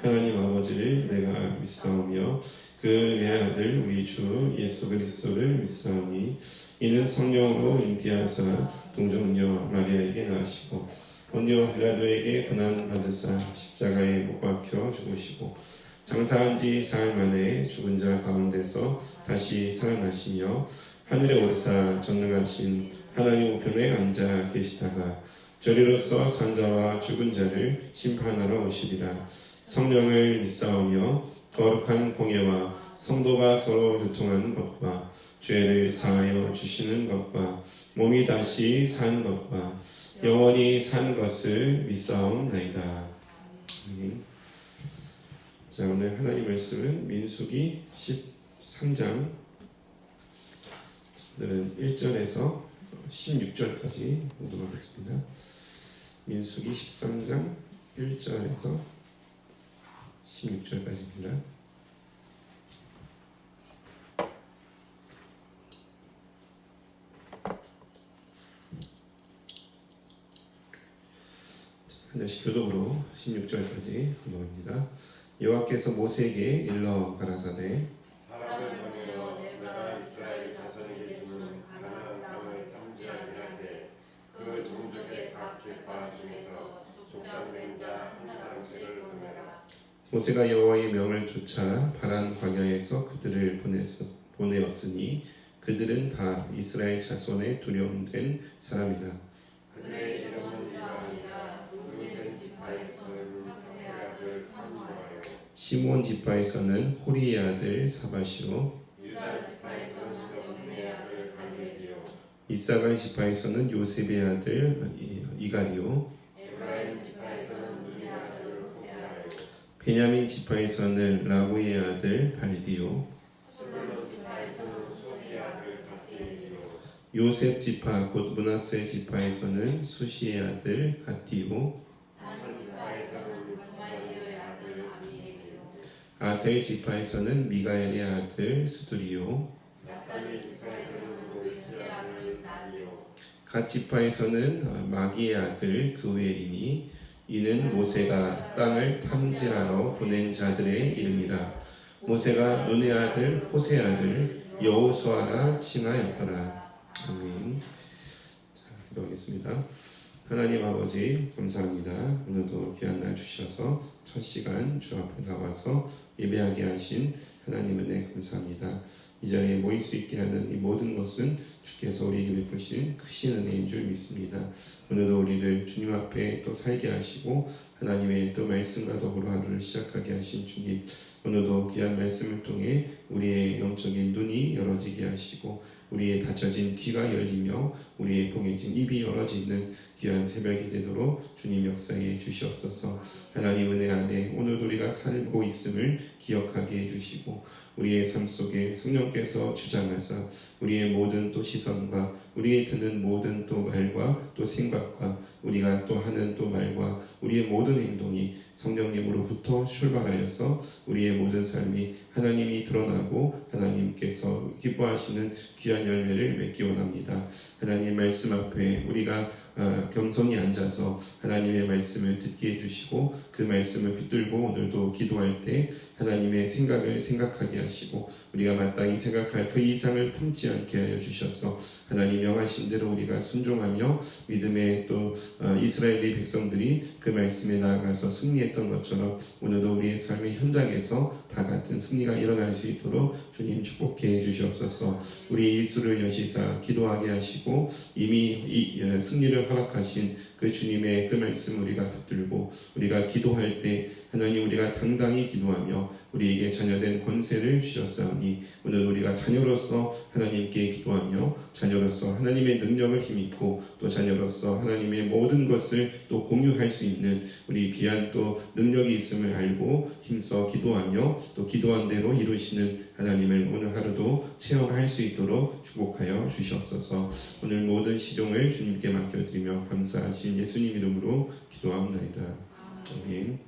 하나님 아버지를 내가 믿사오며 그 외아들 우리 주 예수 그리스도를 믿사오니 이는 성령으로 잉태하사 동정녀 마리아에게 나시고 본요 빌라도에게 고난 받으사 십자가에 못 박혀 죽으시고 장사한 지 사흘 만에 죽은 자 가운데서 다시 살아나시며 하늘에 오르사 전능하신 하나님 우편에 앉아 계시다가 저리로서 산자와 죽은 자를 심판하러 오시리라. 성령을 믿사오며 거룩한 공예와 성도가 서로 교통하는 것과 죄를 사하여 주시는 것과 몸이 다시 산 것과 영원히 산 것을 믿사옵나이다. 자, 오늘 하나님 말씀은 민수기 13장 오늘은 1절에서 16절까지 보도록 하겠습니다. 민수기 13장 1절에서 16절까지입니다. 한 절씩 교독으로 16절까지 보도합니다. 여호와께서 모세에게 일러 가라사대 사람을 보내어 내가 이스라엘 자손에게 주는 가나안 땅을 탐지하게 하되 그 종족의 각 지파 중에서 족장된 자 한 사람씩을 보내라. 모세가 여호와의 명을 쫓아 바란 광야에서 그들을 보내었으니 그들은 다 이스라엘 자손의 두려움된 사람이라. 그들의 이름은 이가 아니라 루벤 지파에서는 사분의 아들 삼무아요, 시므온 지파에서는 호리의 아들 사바시오, 유다 지파에서는 여분의 아들 갈렙이요, 이사갈 지파에서는 요셉의 아들 이갈이요, 에브라임 지파에서는 눈의 아들 호세아요, 베냐민 지파에서는 라구의 아들 발디요, 스불론 지파에서는 소의 아들 갓디엘이요, 요셉 지파 곧 므낫세 지파에서는 수시의 아들 갓디요, 단 지파에서는 부마리의 아들 아미엘이요, 아셀 지파에서는 미가엘의 아들 스두리요, 납달리 지파에서는 노이의 아들 나리요, 갓 지파에서는 마기의 아들 그우엘이니 이는 모세가 땅을 탐지하러 보낸 자들의 이름이라. 모세가 눈의 아들 호세 아들 여호수아라 칭하였더라. 아멘. 자, 기도하겠습니다. 하나님 아버지 감사합니다. 오늘도 귀한 날 주셔서 첫 시간 주 앞에 나와서 예배하게 하신 하나님 은혜 감사합니다. 이 자리에 모일 수 있게 하는 이 모든 것은 주께서 우리에게 베푸신 크신 은혜인 줄 믿습니다. 오늘도 우리를 주님 앞에 또 살게 하시고 하나님의 또 말씀과 더불어 하루를 시작하게 하신 주님, 오늘도 귀한 말씀을 통해 우리의 영적인 눈이 열어지게 하시고 우리의 닫혀진 귀가 열리며 우리의 봉해진 입이 열어지는 귀한 새벽이 되도록 주님 역사해 주시옵소서. 하나님 은혜 안에 오늘도 우리가 살고 있음을 기억하게 해주시고 우리의 삶 속에 성령께서 주장하사 우리의 모든 또 시선과 우리의 드는 모든 또 말과 또 생각과 우리가 또 하는 또 말과 우리의 모든 행동이 성령님으로부터 출발하여서 우리의 모든 삶이 하나님이 드러나고 하나님께서 기뻐하시는 귀한 열매를 맺기 원합니다. 하나님 말씀 앞에 우리가 겸손히 앉아서 하나님의 말씀을 듣게 해주시고 그 말씀을 붙들고 오늘도 기도할 때 하나님의 생각을 생각하게 하시고 우리가 마땅히 생각할 그 이상을 품지 않게 하여 주셔서 하나님 명하신 대로 우리가 순종하며 믿음의 또 이스라엘의 백성들이 그 말씀에 나아가서 승리했던 것처럼 오늘도 우리의 삶의 현장에서 다 같은 승리가 일어날 수 있도록 주님 축복해 주시옵소서. 우리 입술을 여시사 기도하게 하시고 이미 이 승리를 허락하신 그 주님의 그 말씀 우리가 붙들고 우리가 기도할 때 하나님 우리가 당당히 기도하며 우리에게 자녀된 권세를 주셨사오니 오늘 우리가 자녀로서 하나님께 기도하며 자녀로서 하나님의 능력을 힘입고 또 자녀로서 하나님의 모든 것을 또 공유할 수 있는 우리 귀한 또 능력이 있음을 알고 힘써 기도하며 또 기도한 대로 이루시는 하나님을 오늘 하루도 체험할 수 있도록 축복하여 주시옵소서. 오늘 모든 시종을 주님께 맡겨드리며 감사하신 예수님 이름으로 기도합니다. 아멘.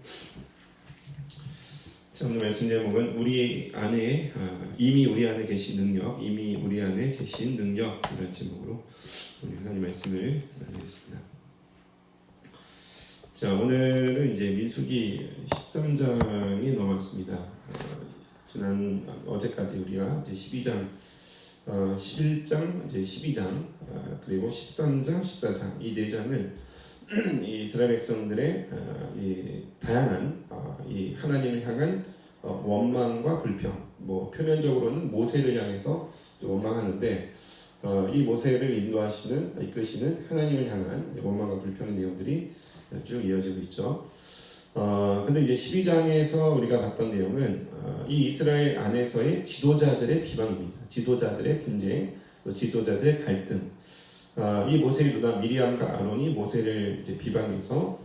자, 오늘 말씀 제목은 우리 안에 이미 우리 안에 계신 능력, 이미 우리 안에 계신 능력 이런 제목으로 우리 하나님 말씀을 나누겠습니다. 자, 오늘은 이제 민수기 13장이 넘었습니다. 어제까지 우리가 이제 12장, 11장, 이제 12장, 그리고 13장, 14장 이 네 장은 이 이스라엘 백성들의 이 다양한 이 하나님을 향한 원망과 불평, 뭐 표면적으로는 모세를 향해서 좀 원망하는데 이 모세를 이끄시는 하나님을 향한 원망과 불평의 내용들이 쭉 이어지고 있죠. 근데 이제 12장에서 우리가 봤던 내용은 이 이스라엘 안에서의 지도자들의 비방입니다. 지도자들의 분쟁, 또 지도자들의 갈등. 이 모세의 누나 미리암과 아론이 모세를 이제 비방해서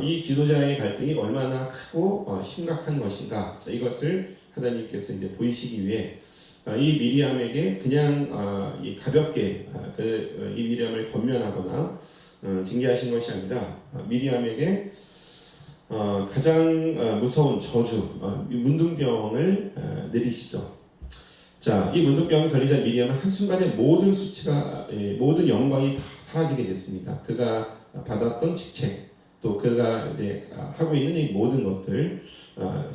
이 지도자의 갈등이 얼마나 크고 심각한 것인가, 자, 이것을 하나님께서 이제 보이시기 위해 이 미리암에게 그냥 가볍게 이 미리암을 권면하거나 징계하신 것이 아니라 미리암에게 가장 무서운 저주, 문둥병을 내리시죠. 자, 이 문둥병이 걸리자 미리암은 한순간에 모든 수치가, 모든 영광이 다 사라지게 됐습니다. 그가 받았던 직책, 또 그가 이제 하고 있는 이 모든 것들,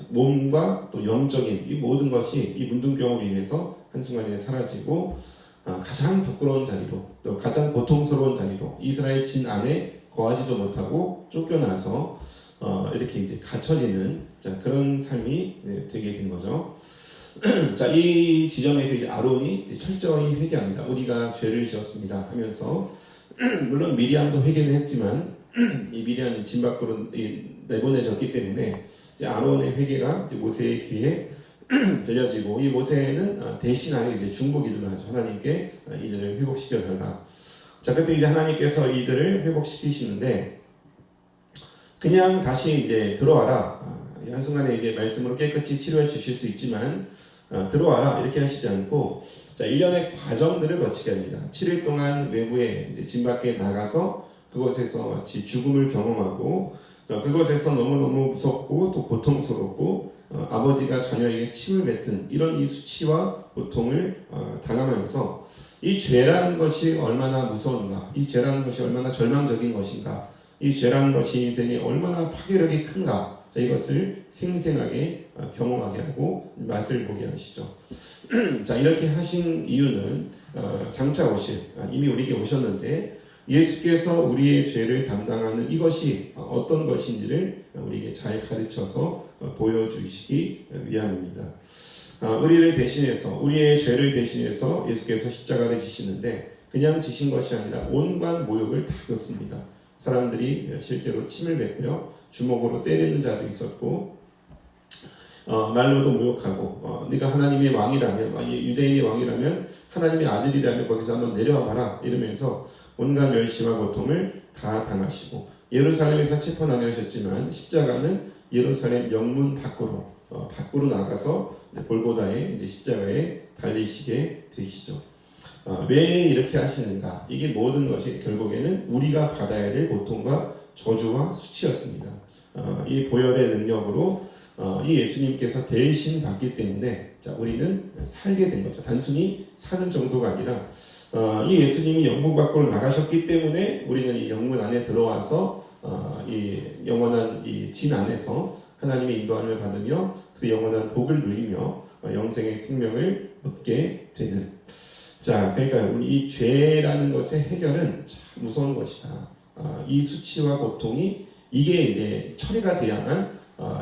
몸과 또 영적인 이 모든 것이 이 문둥병으로 인해서 한순간에 사라지고 가장 부끄러운 자리로, 또 가장 고통스러운 자리로 이스라엘 진 안에 거하지도 못하고 쫓겨나서 이렇게 이제 갇혀지는, 자, 그런 삶이 되게 된 거죠. 자, 이 지점에서 이제 아론이 이제 철저히 회개합니다. 우리가 죄를 지었습니다 하면서 물론 미리암도 회개를 했지만 이 미리암이 진 밖으로 내보내졌기 때문에 이제 아론의 회개가 이제 모세의 귀에 들려지고, 이 모세는 대신하여 이제 중보기도를 하죠. 하나님께 이들을 회복시켜 달라. 자, 그때 이제 하나님께서 이들을 회복시키시는데 그냥 다시 이제 들어와라. 한순간에 이제 말씀으로 깨끗이 치료해 주실 수 있지만 들어와라 이렇게 하시지 않고, 자, 1년의 과정들을 거치게 합니다. 7일 동안 외부에 이제 진 밖에 나가서 그곳에서 마치 죽음을 경험하고, 그곳에서 너무너무 무섭고 또 고통스럽고 아버지가 자녀에게 침을 뱉은 이런 이 수치와 고통을 당하면서 이 죄라는 것이 얼마나 무서운가, 이 죄라는 것이 얼마나 절망적인 것인가, 이 죄라는 것이 인생에 얼마나 파괴력이 큰가, 자, 이것을 생생하게 경험하게 하고 맛을 보게 하시죠. 자, 이렇게 하신 이유는 장차 오실, 이미 우리에게 오셨는데 예수께서 우리의 죄를 담당하는 이것이 어떤 것인지를 우리에게 잘 가르쳐서 보여주시기 위함입니다. 우리를 대신해서, 우리의 죄를 대신해서 예수께서 십자가를 지시는데 그냥 지신 것이 아니라 온갖 모욕을 다 겪습니다. 사람들이 실제로 침을 뱉고요, 주먹으로 때리는 자도 있었고, 말로도 모욕하고, 네가 하나님의 왕이라면, 유대인의 왕이라면, 하나님의 아들이라면 거기서 한번 내려와 봐라 이러면서 온갖 멸시와 고통을 다 당하시고, 예루살렘에서 체포당하셨지만 십자가는 예루살렘 영문 밖으로 나가서 골고다의 이제 십자가에 달리시게 되시죠. 왜 이렇게 하시는가? 이게 모든 것이 결국에는 우리가 받아야 될 고통과 저주와 수치였습니다. 이 보혈의 능력으로 이 예수님께서 대신 받기 때문에, 자, 우리는 살게 된 거죠. 단순히 사는 정도가 아니라 이 예수님이 영문 밖으로 나가셨기 때문에 우리는 이 영문 안에 들어와서 이 영원한 이 진 안에서 하나님의 인도함을 받으며 그 영원한 복을 누리며 영생의 생명을 얻게 되는, 자, 그러니까 우리 이 죄라는 것의 해결은 참 무서운 것이다. 이 수치와 고통이 이게 이제 처리가 돼야만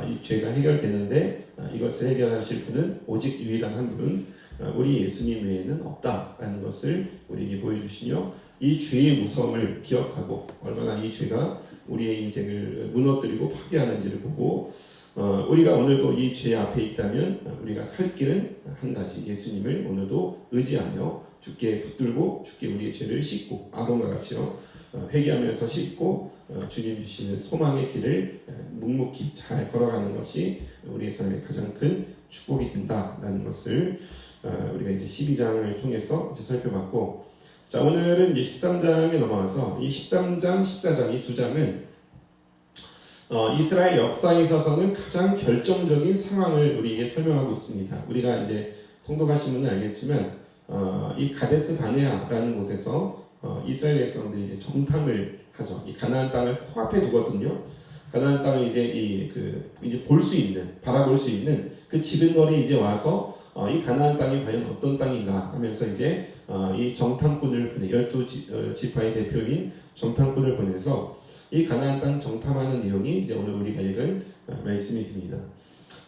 이 죄가 해결되는데 이것을 해결하실 분은 오직 유일한 한 분은 우리 예수님 외에는 없다라는 것을 우리에게 보여주시며, 이 죄의 무서움을 기억하고 얼마나 이 죄가 우리의 인생을 무너뜨리고 파괴하는지를 보고, 우리가 오늘도 이 죄 앞에 있다면 우리가 살 길은 한 가지, 예수님을 오늘도 의지하며 주께 붙들고 주께 우리의 죄를 씻고, 아론과 같이요, 회개하면서 씻고 주님 주시는 소망의 길을 묵묵히 잘 걸어가는 것이 우리의 삶의 가장 큰 축복이 된다라는 것을 우리가 이제 12장을 통해서 이제 살펴봤고, 자, 오늘은 이제 13장에 넘어와서 이 13장, 14장 이 두 장은 이스라엘 역사에 있어서는 가장 결정적인 상황을 우리에게 설명하고 있습니다. 우리가 이제 통독하신 분은 알겠지만 이 가데스 바네아라는 곳에서 이스라엘 백성들이 이제 정탐을 하죠. 이 가나안 땅을 코앞에 두거든요. 가나안 땅을 이제 이제 볼 수 있는, 바라볼 수 있는 그 지근거리 이제 와서 이 가나안 땅이 과연 어떤 땅인가 하면서 이제 이 정탐꾼을 보내 12지파의 대표인 정탐꾼을 보내서 이 가나안 땅 정탐하는 내용이 이제 오늘 우리가 읽은 말씀이 됩니다.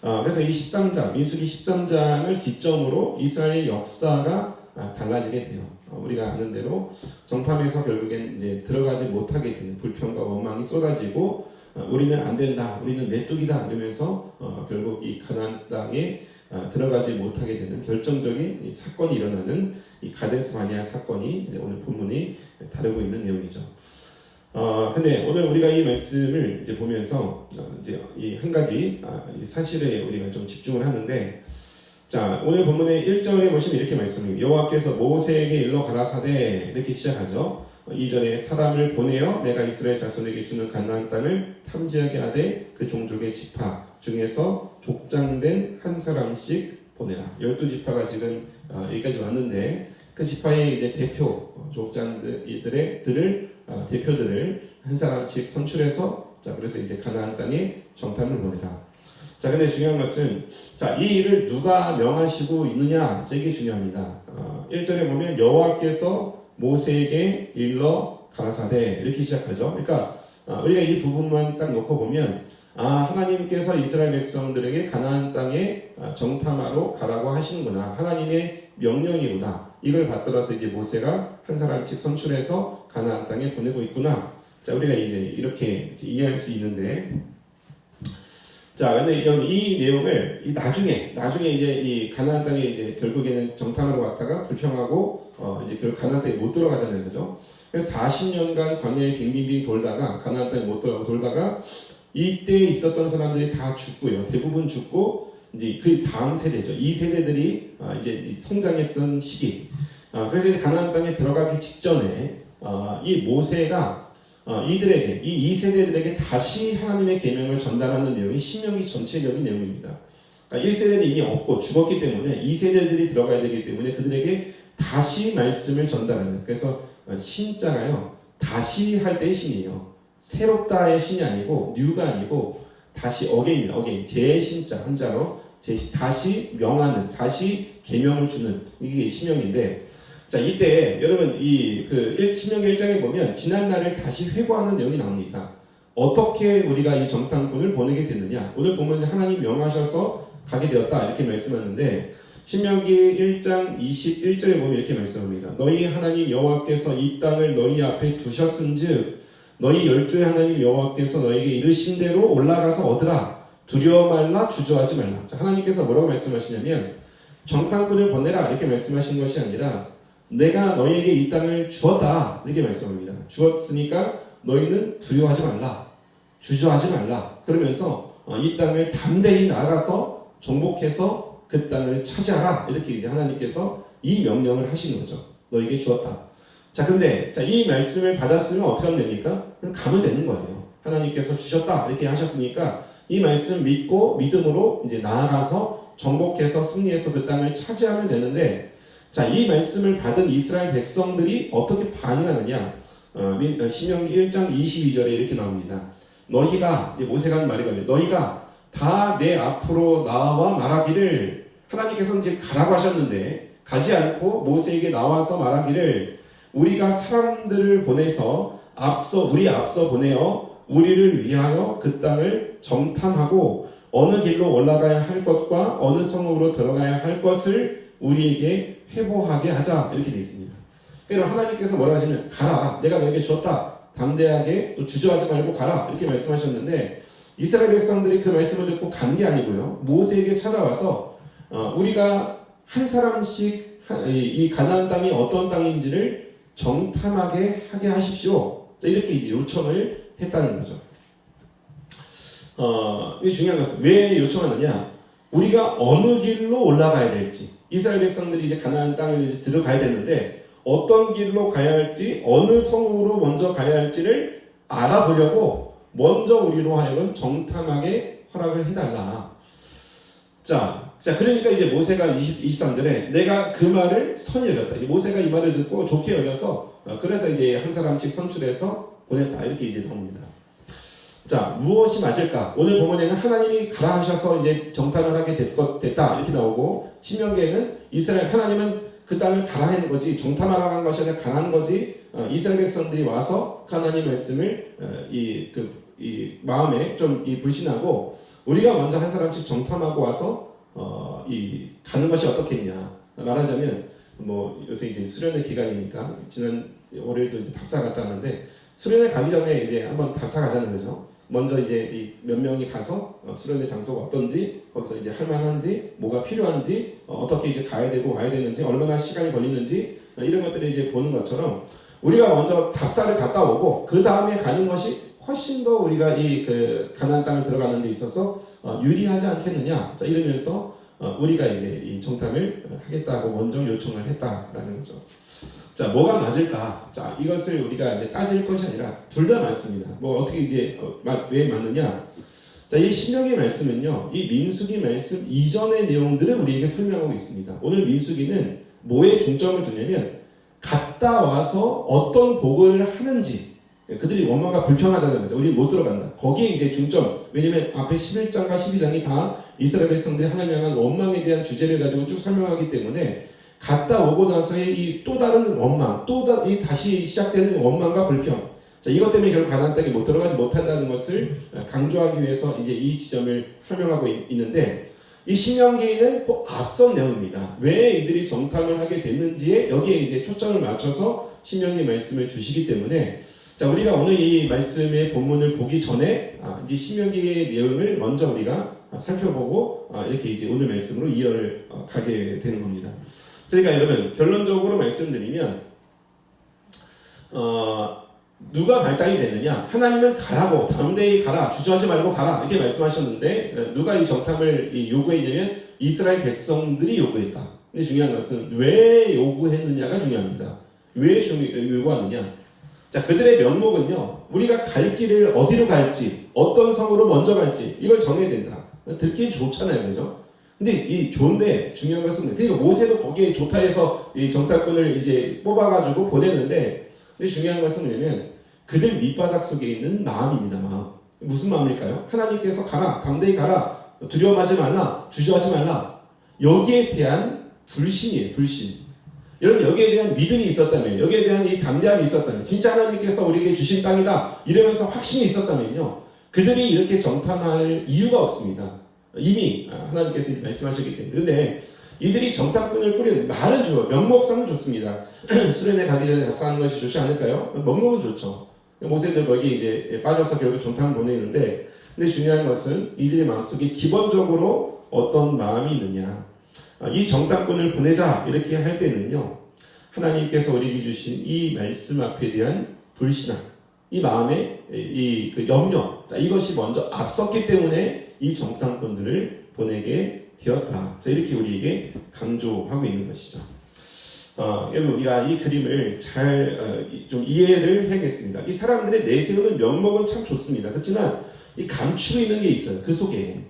그래서 이 13장, 민수기 13장을 기점으로 이스라엘의 역사가 달라지게 돼요. 우리가 아는 대로 정탐에서 결국엔 이제 들어가지 못하게 되는 불평과 원망이 쏟아지고 우리는 안 된다, 우리는 메뚜기다 이러면서 결국 이 가나안 땅에 들어가지 못하게 되는 결정적인 사건이 일어나는 이 가데스 바네아 사건이 이제 오늘 본문이 다루고 있는 내용이죠. 근데 오늘 우리가 이 말씀을 이제 보면서 이제 이 한 가지 이 사실에 우리가 좀 집중을 하는데, 자 오늘 본문의 1절에 보시면 이렇게 말씀합니다. 여호와께서 모세에게 일러 가라사대 이렇게 시작하죠. 2절에 사람을 보내어 내가 이스라엘 자손에게 주는 가나안 땅을 탐지하게 하되 그 종족의 지파 중에서 족장된 한 사람씩 보내라. 12지파가 지금 여기까지 왔는데 그 지파의 이제 대표 족장들을 대표들을 한 사람씩 선출해서 자 그래서 이제 가나안 땅에 정탐을 보내라. 자 근데 중요한 것은 자 이 일을 누가 명하시고 있느냐, 이게 중요합니다. 1절에 보면 여호와께서 모세에게 일러 가라사대 이렇게 시작하죠. 그러니까 우리가 이 부분만 딱 놓고 보면 하나님께서 이스라엘 백성들에게 가나안 땅에 정탐하러 가라고 하시는구나, 하나님의 명령이구나, 이걸 받들어서 이제 모세가 한 사람씩 선출해서 가나안 땅에 보내고 있구나. 자 우리가 이제 이렇게 이제 이해할 수 있는데, 자 근데 이 내용을 나중에 이제 이 가나안 땅에 이제 결국에는 정탐하러 왔다가 불평하고 이제 결국 가나안 땅에 못 들어가잖아요, 그죠? 그래서 40년간 광야에 빙빙빙 돌다가 가나안 땅에 못 들어가고 돌다가 이때 있었던 사람들이 다 죽고요. 대부분 죽고 이제 그 다음 세대죠. 이 세대들이 이제 성장했던 시기. 그래서 이제 가나안 땅에 들어가기 직전에 이 모세가 이들에게 이 세대들에게 다시 하나님의 계명을 전달하는 내용이 신명기 전체적인 내용입니다. 그러니까 1세대는 이미 없고 죽었기 때문에 2세대들이 들어가야 되기 때문에 그들에게 다시 말씀을 전달하는, 그래서 신자가요 다시 할 때의 신이에요. 새롭다의 신이 아니고 뉴가 아니고 다시 어게인입니다. 어게인 재신자 한자로 다시 명하는, 다시 계명을 주는, 이게 신명인데, 자 이때 여러분 신명기 1장에 보면 지난 날을 다시 회고하는 내용이 나옵니다. 어떻게 우리가 이 정탐꾼을 보내게 됐느냐, 오늘 보면 하나님 명하셔서 가게 되었다 이렇게 말씀하는데, 신명기 1장 21절에 보면 이렇게 말씀합니다. 너희 하나님 여호와께서 이 땅을 너희 앞에 두셨은즉 너희 열조의 하나님 여호와께서 너희에게 이르신 대로 올라가서 얻으라. 두려워 말라, 주저하지 말라. 자, 하나님께서 뭐라고 말씀하시냐면 정탐꾼을 보내라 이렇게 말씀하신 것이 아니라 내가 너희에게 이 땅을 주었다 이렇게 말씀합니다. 주었으니까 너희는 두려워하지 말라, 주저하지 말라. 그러면서 이 땅을 담대히 나아가서 정복해서 그 땅을 차지하라 이렇게 이제 하나님께서 이 명령을 하시는 거죠. 너희에게 주었다. 자 근데 이 말씀을 받았으면 어떻게 하면 됩니까? 그냥 가면 되는 거예요. 하나님께서 주셨다 이렇게 하셨으니까 이 말씀 믿고 믿음으로 이제 나아가서 정복해서 승리해서 그 땅을 차지하면 되는데, 자, 이 말씀을 받은 이스라엘 백성들이 어떻게 반응하느냐? 신명기 1장 22절에 이렇게 나옵니다. 너희가, 모세가 하는 말이거든요. 너희가 다 내 앞으로 나와 말하기를, 하나님께서 이제 가라고 하셨는데 가지 않고 모세에게 나와서 말하기를, 우리가 사람들을 보내서 우리 앞서 보내어 우리를 위하여 그 땅을 정탐하고 어느 길로 올라가야 할 것과 어느 성읍으로 들어가야 할 것을 우리에게 회보하게 하자 이렇게 되어 있습니다. 그러니까 하나님께서 뭐라 하시면 가라, 내가 너에게 주었다, 담대하게 또 주저하지 말고 가라 이렇게 말씀하셨는데, 이스라엘 백성들이 그 말씀을 듣고 간 게 아니고요, 모세에게 찾아와서 우리가 한 사람씩 이 가나안 땅이 어떤 땅인지를 정탐하게 하게 하십시오 이렇게 이제 요청을 했다는 거죠. 이게 중요한 것은 왜 요청하느냐, 우리가 어느 길로 올라가야 될지, 이스라엘 백성들이 이제 가나안 땅을 이제 들어가야 되는데 어떤 길로 가야 할지, 어느 성으로 먼저 가야 할지를 알아보려고 먼저 우리로 하여금 정탐하게 허락을 해달라. 자 그러니까 이제 모세가 23절에 내가 그 말을 선히 여겼다. 모세가 이 말을 듣고 좋게 여겨서 그래서 이제 한 사람씩 선출해서 보냈다 이렇게 이제 나옵니다. 자, 무엇이 맞을까? 오늘 본문에는 하나님이 가라 하셔서 이제 정탐을 하게 됐다 이렇게 나오고, 신명기에는 이스라엘 하나님은 그 땅을 가라 하는 거지 정탐하러 간 것이 아니라 가라는 거지. 이스라엘 백성들이 와서 하나님 말씀을 이 마음에 좀 불신하고, 우리가 먼저 한 사람씩 정탐하고 와서 이 가는 것이 어떻겠냐. 말하자면 뭐 요새 이제 수련회 기간이니까 지난 월요일도 이제 답사 갔다 왔는데, 수련회 가기 전에 이제 한번 답사 가자는 거죠. 먼저 이제 이 몇 명이 가서 수련회 장소가 어떤지, 거기서 이제 할 만한지, 뭐가 필요한지, 어떻게 이제 가야 되고 와야 되는지, 얼마나 시간이 걸리는지, 이런 것들을 이제 보는 것처럼 우리가 먼저 답사를 갔다 오고 그 다음에 가는 것이 훨씬 더 우리가 이 가나안 땅을 들어가는 데 있어서 유리하지 않겠느냐. 자, 이러면서 우리가 이제 이 정탐을 하겠다고 먼저 요청을 했다라는 거죠. 자, 뭐가 맞을까? 자, 이것을 우리가 이제 따질 것이 아니라 둘 다 맞습니다. 뭐 어떻게 이제 왜 맞느냐? 자, 이 신명기 말씀은요, 이 민수기 말씀 이전의 내용들을 우리에게 설명하고 있습니다. 오늘 민수기는 뭐에 중점을 두냐면 갔다 와서 어떤 복을 하는지, 그들이 원망과 불평하자는 거죠. 우리 못 들어간다. 거기에 이제 중점. 왜냐면 앞에 11장과 12장이 다 이스라엘 백성들이 하나님 향한 원망에 대한 주제를 가지고 쭉 설명하기 때문에, 갔다 오고 나서의 이 또 다른 원망, 다시 시작되는 원망과 불평. 자, 이것 때문에 결국 가나안 땅에 못 들어가지 못한다는 것을 강조하기 위해서 이제 이 지점을 설명하고 있는데, 이 신명기에는 꼭 앞선 내용입니다. 왜 이들이 정탐을 하게 됐는지에 여기에 이제 초점을 맞춰서 신명기 말씀을 주시기 때문에, 자, 우리가 오늘 이 말씀의 본문을 보기 전에 이제 신명기의 내용을 먼저 우리가 살펴보고 이렇게 이제 오늘 말씀으로 이어를 가게 되는 겁니다. 그러니까 여러분, 결론적으로 말씀드리면 누가 발당이 됐느냐? 하나님은 가라고, 담대히 가라, 주저하지 말고 가라 이렇게 말씀하셨는데, 누가 이 정탐을 요구했냐면 이스라엘 백성들이 요구했다. 근데 중요한 것은 왜 요구했느냐가 중요합니다. 왜 요구하느냐? 자, 그들의 명목은요, 우리가 갈 길을 어디로 갈지, 어떤 성으로 먼저 갈지 이걸 정해야 된다. 듣기 좋잖아요, 그죠? 근데 이 좋은데 중요한 것은, 그러니까 모세도 거기에 좋다 해서 이 정탐꾼을 이제 뽑아가지고 보내는데, 근데 중요한 것은 뭐냐면 그들 밑바닥 속에 있는 마음입니다. 마음. 무슨 마음일까요? 하나님께서 가라, 담대히 가라, 두려워하지 말라, 주저하지 말라. 여기에 대한 불신이에요. 불신. 여러분, 여기에 대한 믿음이 있었다면, 여기에 대한 이 담대함이 있었다면, 진짜 하나님께서 우리에게 주신 땅이다 이러면서 확신이 있었다면요, 그들이 이렇게 정탐할 이유가 없습니다. 이미 하나님께서 말씀하셨기 때문에. 근데 이들이 정탐꾼을 꾸리는 말은 좋아요. 명목상은 좋습니다. 수련회 가기 전에 답사하는 것이 좋지 않을까요? 명목은 좋죠. 모세도 거기 이제 빠져서 결국 정탐을 보내는데, 근데 중요한 것은 이들의 마음속에 기본적으로 어떤 마음이 있느냐. 이 정탐꾼을 보내자 이렇게 할 때는요, 하나님께서 우리에게 주신 이 말씀 앞에 대한 불신앙, 이 마음의 이 염려, 이것이 먼저 앞섰기 때문에 이 정탐꾼들을 보내게 되었다. 자, 이렇게 우리에게 강조하고 있는 것이죠. 여러분, 우리가 이 그림을 잘 좀 이해를 해야겠습니다. 이 사람들의 내세우는 면목은 참 좋습니다. 그렇지만 이 감추고 있는 게 있어요. 그 속에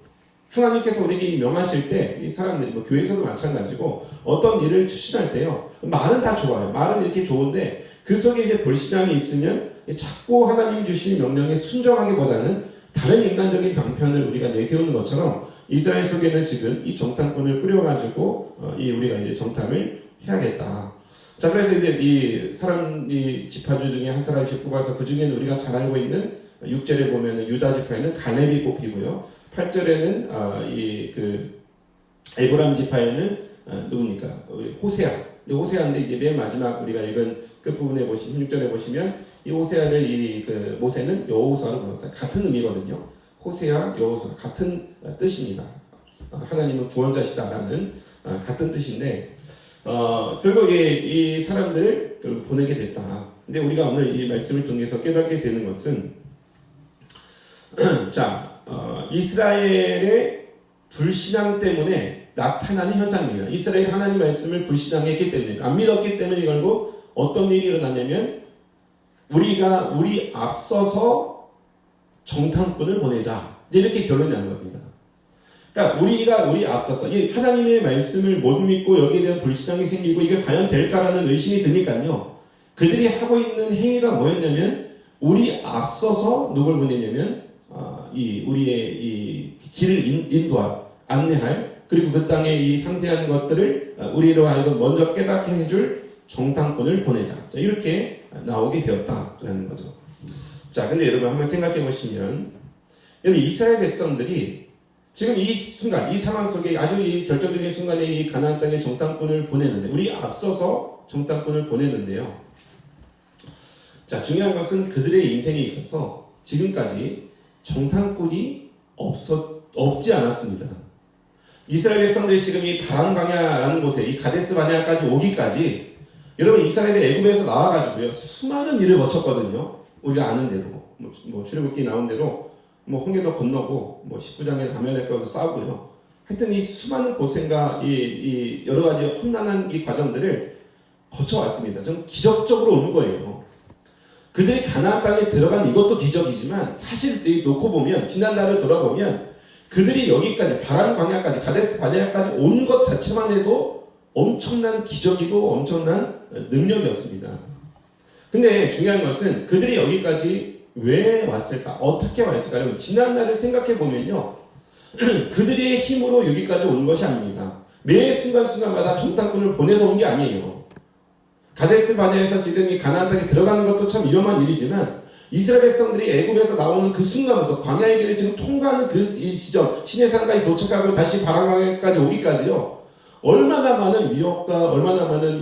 하나님께서 우리에게 명하실 때, 이 사람들이 뭐 교회에서도 마찬가지고 어떤 일을 추진할 때요, 말은 다 좋아요. 말은 이렇게 좋은데 그 속에 이제 불신앙이 있으면 자꾸 하나님이 주신 명령에 순종하기보다는 다른 인간적인 방편을 우리가 내세우는 것처럼, 이스라엘 속에는 지금 이 정탐꾼을 꾸려가지고 우리가 이제 정탐을 해야겠다. 자, 그래서 이제 이 지파주 중에 한 사람씩 뽑아서, 그 중에는 우리가 잘 알고 있는 6절에 보면은 유다 지파에는 갈렙이 뽑히고요. 8절에는 에브람 지파에는 누굽니까? 호세아. 호세아인데 이제 맨 마지막 우리가 읽은 끝부분에 보시면, 16절에 보시면 이 호세아를 모세는 여호수아로 불렀다. 같은 의미거든요. 호세아, 여호수아 같은 뜻입니다. 하나님은 구원자시다라는 같은 뜻인데, 결국 이 사람들을 결국 보내게 됐다. 근데 우리가 오늘 이 말씀을 통해서 깨닫게 되는 것은, 자, 이스라엘의 불신앙 때문에 나타나는 현상입니다. 이스라엘 하나님 말씀을 불신앙했기 때문에, 안 믿었기 때문에 결국 어떤 일이 일어나냐면, 우리 앞서서 정탐꾼을 보내자, 이렇게 결론이 난 겁니다. 그러니까 우리 앞서서 하나님의 말씀을 못 믿고 여기에 대한 불신앙이 생기고 이게 과연 될까라는 의심이 드니까요, 그들이 하고 있는 행위가 뭐였냐면, 우리 앞서서 누굴 보내냐면 이 우리의 이 길을 인도할, 안내할, 그리고 그 땅의 이 상세한 것들을 우리로 하여금 먼저 깨닫게 해줄 정탐꾼을 보내자. 자, 이렇게 나오게 되었다라는 거죠. 자, 근데 여러분 한번 생각해 보시면, 여러분 이스라엘 백성들이 지금 이 순간, 이 상황 속에 아주 이 결정적인 순간에 이 가나안 땅에 정탐꾼을 보내는데, 우리 앞서서 정탐꾼을 보내는데요. 자, 중요한 것은 그들의 인생에 있어서 지금까지 정탐꾼이 없지 않았습니다. 이스라엘 백성들이 지금 이 바란 광야라는 곳에 이 가데스 바네아까지 오기까지, 여러분 이스라엘이 애굽에서 나와가지고요 수많은 일을 거쳤거든요. 우리가 아는 대로 뭐 출애굽기 나온 대로 뭐 홍해도 건너고 뭐 19장에 아말렉과도 싸우고요. 하여튼 이 수많은 고생과 이 여러 가지 험난한 이 과정들을 거쳐왔습니다. 좀 기적적으로 온 거예요. 그들이 가나안 땅에 들어간 이것도 기적이지만 사실 놓고 보면 지난 날을 돌아보면 그들이 여기까지 바란 광야까지 가데스 바네아까지 온 것 자체만 해도 엄청난 기적이고 엄청난 능력이었습니다. 근데 중요한 것은 그들이 여기까지 왜 왔을까? 어떻게 왔을까? 여러분 지난 날을 생각해 보면요, 그들의 힘으로 여기까지 온 것이 아닙니다. 매 순간순간마다 정탐꾼을 보내서 온 게 아니에요. 가데스 바네아에서 지금 이 가나안 땅에 들어가는 것도 참 위험한 일이지만 이스라엘 백성들이 애굽에서 나오는 그 순간부터 광야의 길을 지금 통과하는 이 시점, 시내산까지 도착하고 다시 바란 광야까지 오기까지요, 얼마나 많은 위협과 얼마나 많은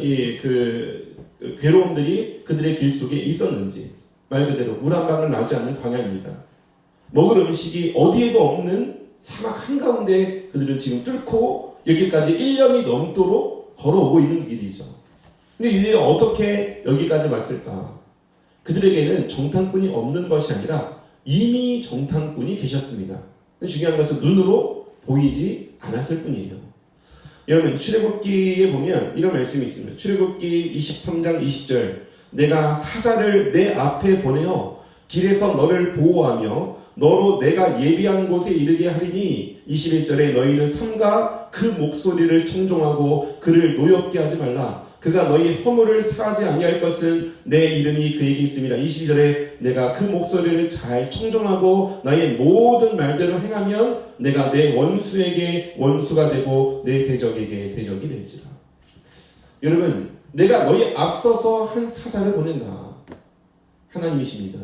괴로움들이 그들의 길 속에 있었는지, 말 그대로 물 한 방울 나지 않는 광야입니다. 먹을 음식이 어디에도 없는 사막 한가운데 그들은 지금 뚫고 여기까지 1년이 넘도록 걸어오고 있는 길이죠. 근데 이들이 어떻게 여기까지 왔을까? 그들에게는 정탐꾼이 없는 것이 아니라 이미 정탐꾼이 계셨습니다. 중요한 것은 눈으로 보이지 않았을 뿐이에요. 여러분 출애굽기에 보면 이런 말씀이 있습니다. 출애굽기 23장 20절, 내가 사자를 내 앞에 보내어 길에서 너를 보호하며 너로 내가 예비한 곳에 이르게 하리니, 21절에 너희는 삼가 그 목소리를 청종하고 그를 노엽게 하지 말라. 그가 너희 허물을 사하지 아니할 것은 내 이름이 그에게 있습니다. 22절에 내가 그 목소리를 잘 청종하고 나의 모든 말대로 행하면 내가 내 원수에게 원수가 되고 내 대적에게 대적이 될지라. 여러분, 내가 너희 앞서서 한 사자를 보낸다. 하나님이십니다.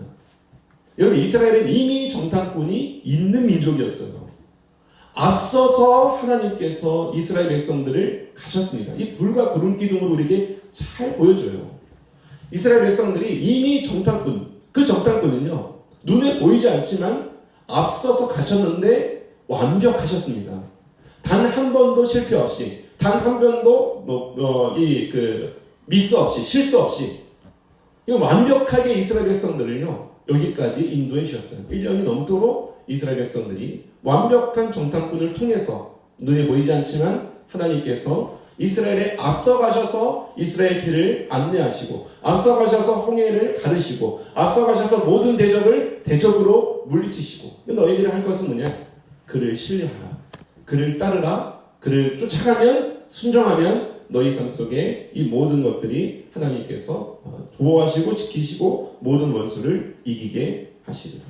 여러분, 이스라엘은 이미 정탐꾼이 있는 민족이었어요. 앞서서 하나님께서 이스라엘 백성들을 가셨습니다. 이 불과 구름 기둥으로 우리에게 잘 보여줘요. 이스라엘 백성들이 이미 정탐꾼, 그 정탐꾼은요, 눈에 보이지 않지만 앞서서 가셨는데 완벽하셨습니다. 단 한 번도 실패 없이, 단 한 번도 미스 없이, 실수 없이 완벽하게 이스라엘 백성들을요 여기까지 인도해 주셨어요. 1년이 넘도록 이스라엘 백성들이 완벽한 정탐꾼을 통해서 눈에 보이지 않지만 하나님께서 이스라엘에 앞서 가셔서 이스라엘 길을 안내하시고, 앞서 가셔서 홍해를 가르시고, 앞서 가셔서 모든 대적을 대적으로 물리치시고, 너희들이 할 것은 뭐냐? 그를 신뢰하라, 그를 따르라, 그를 쫓아가면, 순종하면 너희 삶 속에 이 모든 것들이 하나님께서 보호하시고 지키시고 모든 원수를 이기게 하시리라.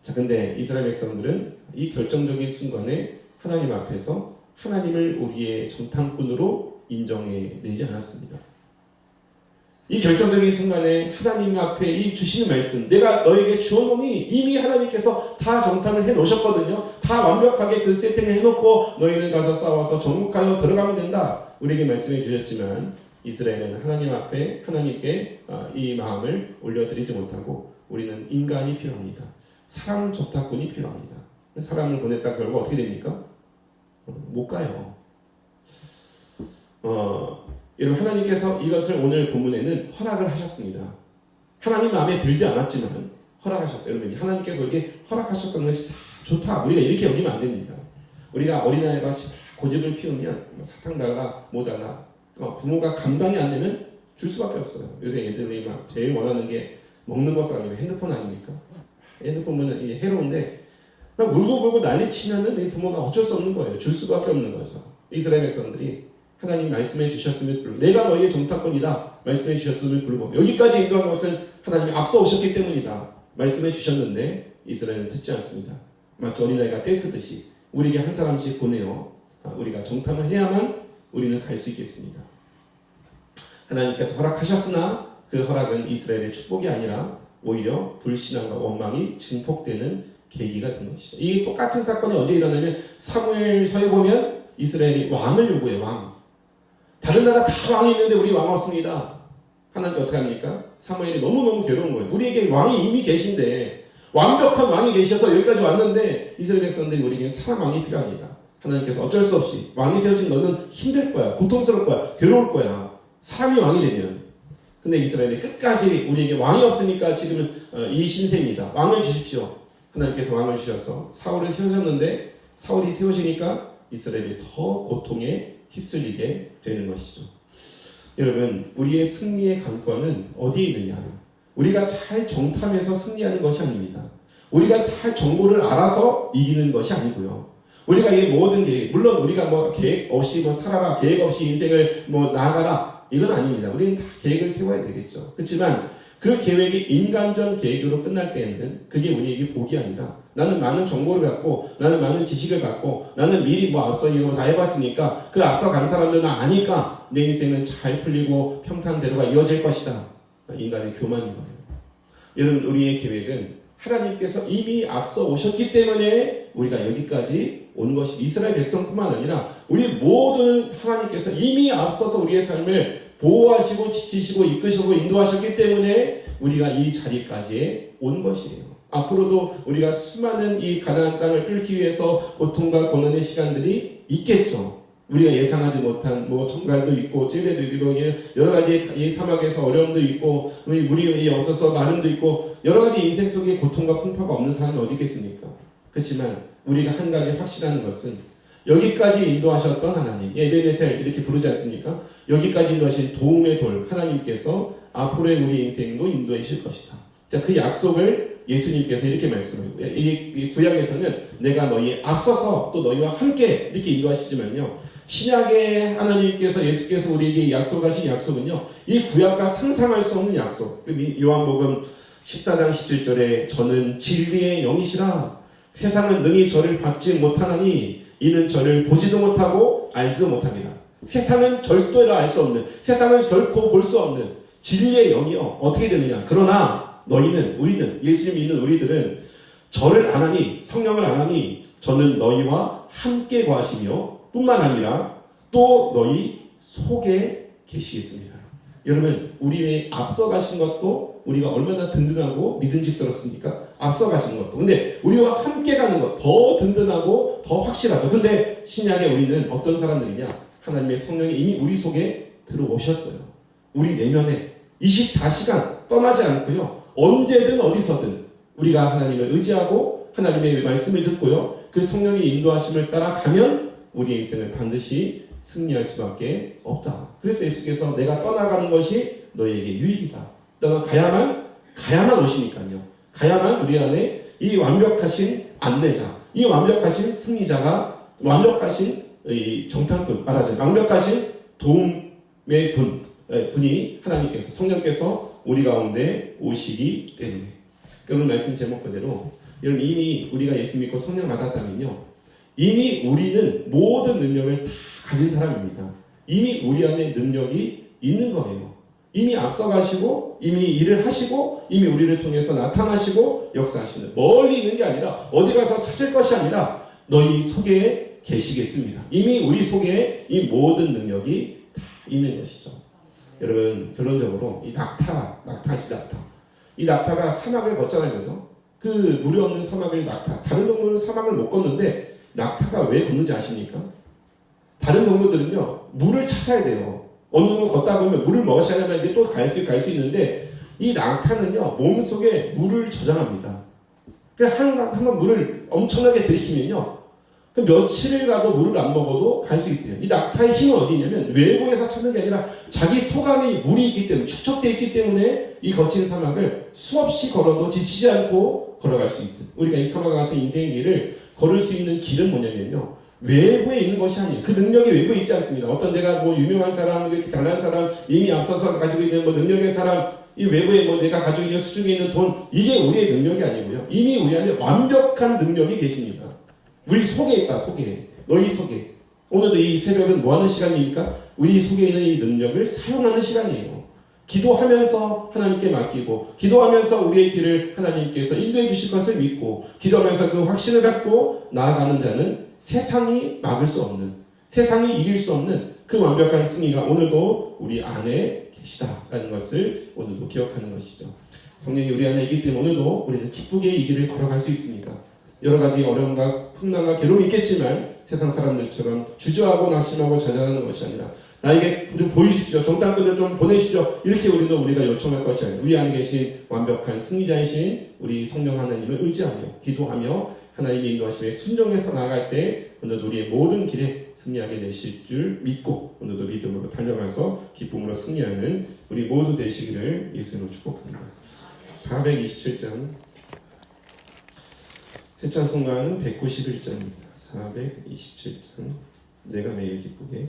자, 근데 이스라엘 백성들은 이 결정적인 순간에 하나님 앞에서 하나님을 우리의 정탐꾼으로 인정해내지 않았습니다. 이 결정적인 순간에 하나님 앞에 이 주시는 말씀, 내가 너에게 주어놓으니 이미 하나님께서 다 정탐을 해놓으셨거든요. 다 완벽하게 그 세팅을 해놓고 너희는 가서 싸워서 정복하여 들어가면 된다, 우리에게 말씀해 주셨지만 이스라엘은 하나님 앞에 하나님께 이 마음을 올려드리지 못하고, 우리는 인간이 필요합니다. 사람 정탐꾼이 필요합니다. 사람을 보냈다 결과 어떻게 됩니까? 못 가요. 여러분, 하나님께서 이것을 오늘 본문에는 허락을 하셨습니다. 하나님 마음에 들지 않았지만 허락하셨어요. 여러분, 하나님께서 이렇게 허락하셨던 것이 다 좋다, 우리가 이렇게 여기면 안 됩니다. 우리가 어린아이가 고집을 피우면 사탕 달라, 뭐 달라, 부모가 감당이 안 되면 줄 수밖에 없어요. 요새 애들이 막 제일 원하는 게 먹는 것도 아니고 핸드폰 아닙니까? 핸드폰 보면 이게 해로운데 막 울고 난리치면은 부모가 어쩔 수 없는 거예요. 줄 수밖에 없는 거죠. 이스라엘 백성들이 하나님 말씀해 주셨음에도 불구하고, 내가 너희의 정탐꾼이다 말씀해 주셨음에도 불구하고 여기까지 인도한 것은 하나님이 앞서 오셨기 때문이다 말씀해 주셨는데 이스라엘은 듣지 않습니다. 마치 어린아이가 떼쓰듯이 우리에게 한 사람씩 보내어 우리가 정탐을 해야만 우리는 갈 수 있겠습니다. 하나님께서 허락하셨으나 그 허락은 이스라엘의 축복이 아니라 오히려 불신앙과 원망이 증폭되는 계기가 된 것이죠. 이 똑같은 사건이 언제 일어나면 사무엘서에 보면 이스라엘이 왕을 요구해요. 왕. 다른 나라 다 왕이 있는데 우리 왕 없습니다. 하나님께 어떻게 합니까? 사무엘이 너무너무 괴로운 거예요. 우리에게 왕이 이미 계신데 완벽한 왕이 계셔서 여기까지 왔는데 이스라엘 백성들이 우리에게 사람 왕이 필요합니다. 하나님께서 어쩔 수 없이 왕이 세워진 너는 힘들 거야. 고통스러울 거야. 괴로울 거야. 사람이 왕이 되면. 근데 이스라엘이 끝까지 우리에게 왕이 없으니까 지금은 이 신세입니다. 왕을 주십시오. 하나님께서 왕을 주셔서 사울을 세우셨는데 사울이 세우시니까 이스라엘이 더 고통에 휩쓸리게 되는 것이죠. 여러분, 우리의 승리의 관건은 어디에 있느냐? 우리가 잘 정탐해서 승리하는 것이 아닙니다. 우리가 잘 정보를 알아서 이기는 것이 아니고요. 우리가 이 모든 계획, 물론 우리가 뭐 계획 없이 뭐 살아라, 계획 없이 인생을 뭐 나아가라, 이건 아닙니다. 우리는 다 계획을 세워야 되겠죠. 그렇지만 그 계획이 인간적 계획으로 끝날 때에는 그게 우리에게 복이 아니라 나는 많은 정보를 갖고 나는 많은 지식을 갖고 나는 미리 뭐 앞서 이거 다 해봤으니까 그 앞서 간 사람들은 아니까 내 인생은 잘 풀리고 평탄대로가 이어질 것이다. 인간의 교만인 거예요. 여러분, 우리의 계획은 하나님께서 이미 앞서 오셨기 때문에 우리가 여기까지 온 것이 이스라엘 백성뿐만 아니라 우리 모두는 하나님께서 이미 앞서서 우리의 삶을 보호하시고 지키시고 이끄시고 인도하셨기 때문에 우리가 이 자리까지 온 것이에요. 앞으로도 우리가 수많은 이 가나안 땅을 뚫기 위해서 고통과 고난의 시간들이 있겠죠. 우리가 예상하지 못한 뭐 정갈도 있고 찔레도 있고 여러 가지 이 사막에서 어려움도 있고 물이 없어서 마름도 있고 여러 가지 인생 속에 고통과 풍파가 없는 사람이 어디 있겠습니까? 그렇지만 우리가 한 가지 확실한 것은 여기까지 인도하셨던 하나님, 에베네셀 이렇게 부르지 않습니까? 여기까지 인도하신 도움의 돌 하나님께서 앞으로의 우리 인생도 인도해 주실 것이다. 자, 그 약속을 예수님께서 이렇게 말씀하고요. 이 구약에서는 내가 너희에 앞서서 또 너희와 함께 이렇게 인도하시지만요. 신약의 하나님께서 예수께서 우리에게 약속하신 약속은요. 이 구약과 상상할 수 없는 약속. 요한복음 14장 17절에 저는 진리의 영이시라 세상은 능히 저를 받지 못하나니 이는 저를 보지도 못하고 알지도 못합니다. 세상은 절대로 알 수 없는, 세상은 결코 볼 수 없는 진리의 영이요. 어떻게 되느냐? 그러나 너희는, 우리는, 예수님 믿는 우리들은 저를 안 하니, 성령을 안 하니 저는 너희와 함께 거하시며 뿐만 아니라 또 너희 속에 계시겠습니다. 여러분, 우리의 앞서 가신 것도 우리가 얼마나 든든하고 믿음직스럽습니까? 앞서 가신 것도. 근데 우리와 함께 가는 것 더 든든하고 더 확실하죠. 근데 신약에 우리는 어떤 사람들이냐? 하나님의 성령이 이미 우리 속에 들어오셨어요. 우리 내면에 24시간 떠나지 않고요. 언제든 어디서든 우리가 하나님을 의지하고 하나님의 말씀을 듣고요. 그 성령의 인도하심을 따라가면 우리의 인생을 반드시 승리할 수밖에 없다. 그래서 예수께서 내가 떠나가는 것이 너에게 유익이다. 너가 가야만 오시니까요. 가야만 우리 안에 이 완벽하신 안내자, 이 완벽하신 승리자가, 완벽하신 이 정탐꾼, 말하자면 완벽하신 도움의 분이 하나님께서, 성령께서 우리 가운데 오시기 때문에. 그런 말씀 제목 그대로 여러분, 이미 우리가 예수 믿고 성령 받았다면요, 이미 우리는 모든 능력을 다 가진 사람입니다. 이미 우리 안에 능력이 있는 거예요. 이미 앞서가시고 이미 일을 하시고 이미 우리를 통해서 나타나시고 역사하시는, 멀리 있는 게 아니라 어디 가서 찾을 것이 아니라 너희 속에 계시겠습니다. 이미 우리 속에 이 모든 능력이 다 있는 것이죠. 여러분, 결론적으로 이 낙타. 이 낙타가 사막을 걷잖아요, 그죠? 그 물이 없는 사막을 낙타. 다른 동물은 사막을 못 걷는데 낙타가 왜 걷는지 아십니까? 다른 동물들은요, 물을 찾아야 돼요. 어느 정도 걷다 보면 물을 먹으셔야 되면 이제 또 갈 수 있는데 이 낙타는요, 몸속에 물을 저장합니다. 그러니까 한번 물을 엄청나게 들이키면요, 그 며칠을 가도 물을 안 먹어도 갈 수 있대요. 이 낙타의 힘은 어디 있냐면 외부에서 찾는 게 아니라 자기 속 안에 물이 있기 때문에, 축적되어 있기 때문에 이 거친 사막을 수없이 걸어도 지치지 않고 걸어갈 수 있는, 우리가 이 사막과 같은 인생의 길을 걸을 수 있는 길은 뭐냐면요, 외부에 있는 것이 아니에요. 그 능력이 외부에 있지 않습니다. 어떤 내가 뭐 유명한 사람, 이렇게 잘난 사람, 이미 앞서서 가지고 있는 뭐 능력의 사람, 이 외부에 뭐 내가 가지고 있는 수중에 있는 돈, 이게 우리의 능력이 아니고요. 이미 우리 안에 완벽한 능력이 계십니다. 우리 속에 있다, 속에. 너희 속에. 오늘도 이 새벽은 뭐 하는 시간입니까? 우리 속에 있는 이 능력을 사용하는 시간이에요. 기도하면서 하나님께 맡기고, 기도하면서 우리의 길을 하나님께서 인도해 주실 것을 믿고, 기도하면서 그 확신을 갖고 나아가는 자는 세상이 막을 수 없는, 세상이 이길 수 없는 그 완벽한 승리가 오늘도 우리 안에 계시다라는 것을 오늘도 기억하는 것이죠. 성령이 우리 안에 있기 때문에 오늘도 우리는 기쁘게 이 길을 걸어갈 수 있습니다. 여러 가지 어려움과 풍랑과 괴로움이 있겠지만 세상 사람들처럼 주저하고 낙심하고 좌절하는 것이 아니라 나에게 좀 보여주십시오. 정탐꾼들 좀 보내십시오. 이렇게 우리가 요청할 것이 아니라 우리 안에 계신 완벽한 승리자이신 우리 성령 하나님을 의지하며 기도하며 하나님의 인도하심에 순종해서 나아갈 때 오늘도 우리의 모든 길에 승리하게 되실 줄 믿고 오늘도 믿음으로 달려가서 기쁨으로 승리하는 우리 모두 되시기를 예수님으로 축복합니다. 427장 새 찬송가는 191장입니다. 427장 내가 매일 기쁘게